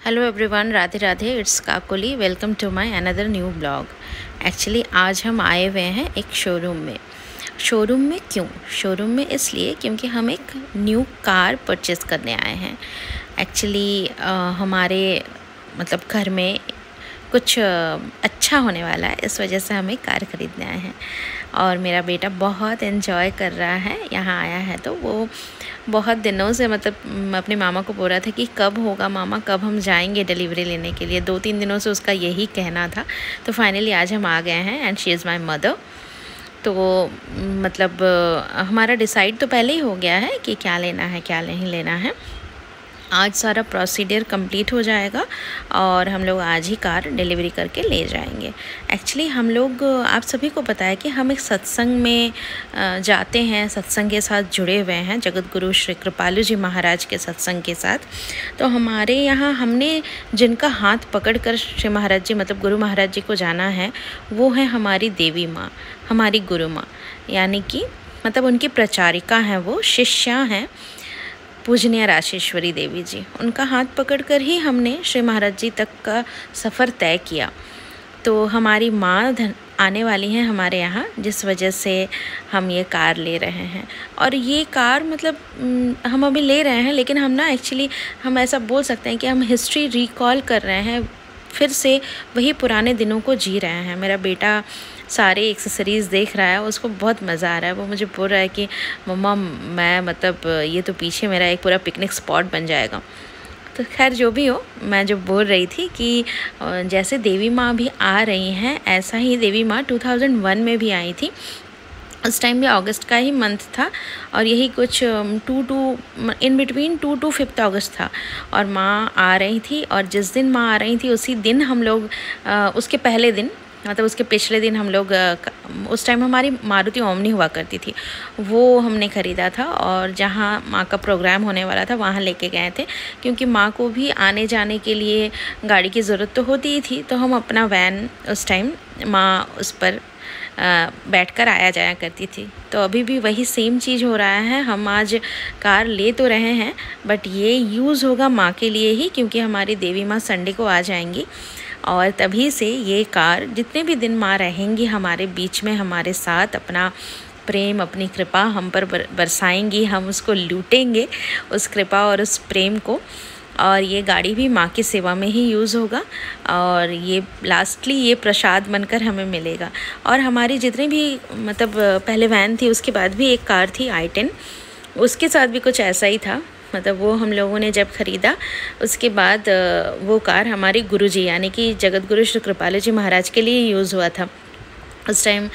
Hello everyone, Radhe Radhe. It's Kakoli. Welcome to my another new blog. Actually आज हम आए हुए हैं एक शोरूम में। क्यों शोरूम में? इसलिए क्योंकि हम एक न्यू कार परचेज़ करने आए हैं। एक्चुअली हमारे घर में कुछ अच्छा होने वाला है, इस वजह से हम एक कार ख़रीदने आए हैं। और मेरा बेटा बहुत एंजॉय कर रहा है, यहाँ आया है तो वो बहुत दिनों से अपने मामा को बोल रहा था कि कब होगा मामा, कब हम जाएंगे डिलीवरी लेने के लिए। 2-3 दिनों से उसका यही कहना था। तो फाइनली आज हम आ गए हैं and she is my mother. तो हमारा डिसाइड तो पहले ही हो गया है कि क्या लेना है क्या नहीं लेना है। आज सारा प्रोसीजर कंप्लीट हो जाएगा और हम लोग आज ही कार डिलीवरी करके ले जाएंगे। एक्चुअली हम लोग, आप सभी को पता है कि हम एक सत्संग में जाते हैं, सत्संग के साथ जुड़े हुए हैं, जगत गुरु श्री कृपालु जी महाराज के सत्संग के साथ। तो हमारे यहाँ हमने जिनका हाथ पकड़कर श्री महाराज जी गुरु महाराज जी को जाना है, वो है हमारी देवी माँ, हमारी गुरु माँ, यानी कि उनकी प्रचारिका हैं, वो शिष्या हैं पूजनीय राशेश्वरी देवी जी। उनका हाथ पकड़कर ही हमने श्री महाराज जी तक का सफ़र तय किया। तो हमारी माँ आने वाली हैं हमारे यहाँ, जिस वजह से हम ये कार ले रहे हैं। और ये कार हम अभी ले रहे हैं, लेकिन हम ऐसा बोल सकते हैं कि हम हिस्ट्री रिकॉल कर रहे हैं, फिर से वही पुराने दिनों को जी रहे हैं। मेरा बेटा सारे एक्सेसरीज़ देख रहा है, उसको बहुत मज़ा आ रहा है। वो मुझे बोल रहा है कि मम्मा मैं ये तो पीछे मेरा एक पूरा पिकनिक स्पॉट बन जाएगा। तो खैर जो भी हो, मैं जो बोल रही थी कि जैसे देवी माँ भी आ रही हैं, ऐसा ही देवी माँ 2001 में भी आई थी। उस टाइम भी अगस्त का ही मंथ था और यही कुछ इन बिटवीन 2 to 5 अगस्त था। और माँ आ रही थी, और जिस दिन माँ आ रही थी उसी दिन हम लोग उसके पहले दिन उसके पिछले दिन हम लोग उस टाइम हमारी मारुति ओमनी हुआ करती थी, वो हमने ख़रीदा था। और जहाँ माँ का प्रोग्राम होने वाला था वहाँ लेके गए थे, क्योंकि माँ को भी आने जाने के लिए गाड़ी की ज़रूरत तो होती ही थी। तो हम अपना वैन, उस टाइम माँ उस पर बैठकर आया जाया करती थी। तो अभी भी वही सेम चीज़ हो रहा है। हम आज कार ले तो रहे हैं, बट ये यूज़ होगा माँ के लिए ही, क्योंकि हमारी देवी माँ संडे को आ जाएंगी। और तभी से ये कार जितने भी दिन माँ रहेंगी हमारे बीच में, हमारे साथ अपना प्रेम, अपनी कृपा हम पर बरसाएंगी, हम उसको लूटेंगे, उस कृपा और उस प्रेम को। और ये गाड़ी भी माँ की सेवा में ही यूज़ होगा, और ये लास्टली ये प्रसाद बनकर हमें मिलेगा। और हमारी जितनी भी पहले वैन थी, उसके बाद भी एक कार थी i10, उसके साथ भी कुछ ऐसा ही था। वो हम लोगों ने जब ख़रीदा, उसके बाद वो कार हमारी गुरुजी यानी कि जगत गुरु श्री कृपालु जी महाराज के लिए यूज़ हुआ था। उस टाइम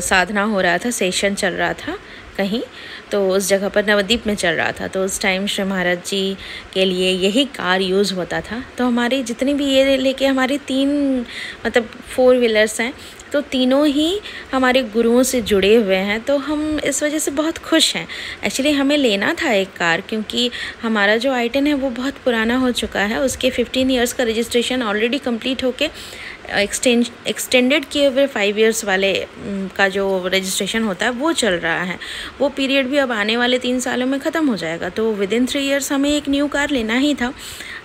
साधना हो रहा था, सेशन चल रहा था कहीं, तो उस जगह पर नवद्वीप में चल रहा था। तो उस टाइम श्री महाराज जी के लिए यही कार यूज़ होता था। तो हमारी जितनी भी ये लेके हमारी 3 4 व्हीलर्स हैं, तो तीनों ही हमारे गुरुओं से जुड़े हुए हैं। तो हम इस वजह से बहुत खुश हैं। एक्चुअली हमें लेना था एक कार, क्योंकि हमारा जो i10 है वो बहुत पुराना हो चुका है। उसके 15 इयर्स का रजिस्ट्रेशन ऑलरेडी कंप्लीट होके एक्सटेंडेड किए हुए 5 इयर्स वाले का जो रजिस्ट्रेशन होता है वो चल रहा है। वो पीरियड भी अब आने वाले 3 सालों में ख़त्म हो जाएगा। तो विदिन 3 इयर्स हमें एक न्यू कार लेना ही था,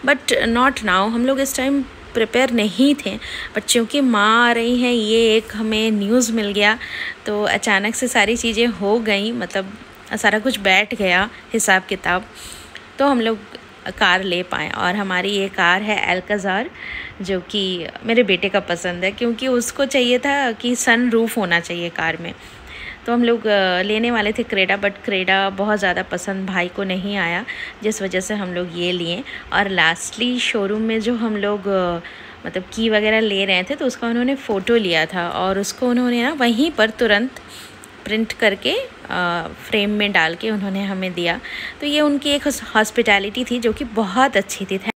बट नॉट नाउ। हम लोग इस टाइम प्रिपेयर नहीं थे, बट चूँकि माँ आ रही हैं, ये एक हमें न्यूज़ मिल गया, तो अचानक से सारी चीज़ें हो गई, सारा कुछ बैठ गया हिसाब किताब, तो हम लोग कार ले पाएँ। और हमारी ये कार है एल्काज़ार, जो कि मेरे बेटे का पसंद है, क्योंकि उसको चाहिए था कि सन रूफ होना चाहिए कार में। तो हम लोग लेने वाले थे क्रेडा, बट क्रेडा बहुत ज़्यादा पसंद भाई को नहीं आया, जिस वजह से हम लोग ये लिए। और लास्टली शोरूम में जो हम लोग की वगैरह ले रहे थे, तो उसका उन्होंने फ़ोटो लिया था, और उसको उन्होंने वहीं पर तुरंत प्रिंट करके फ्रेम में डाल के उन्होंने हमें दिया। तो ये उनकी एक हॉस्पिटैलिटी थी जो कि बहुत अच्छी थी।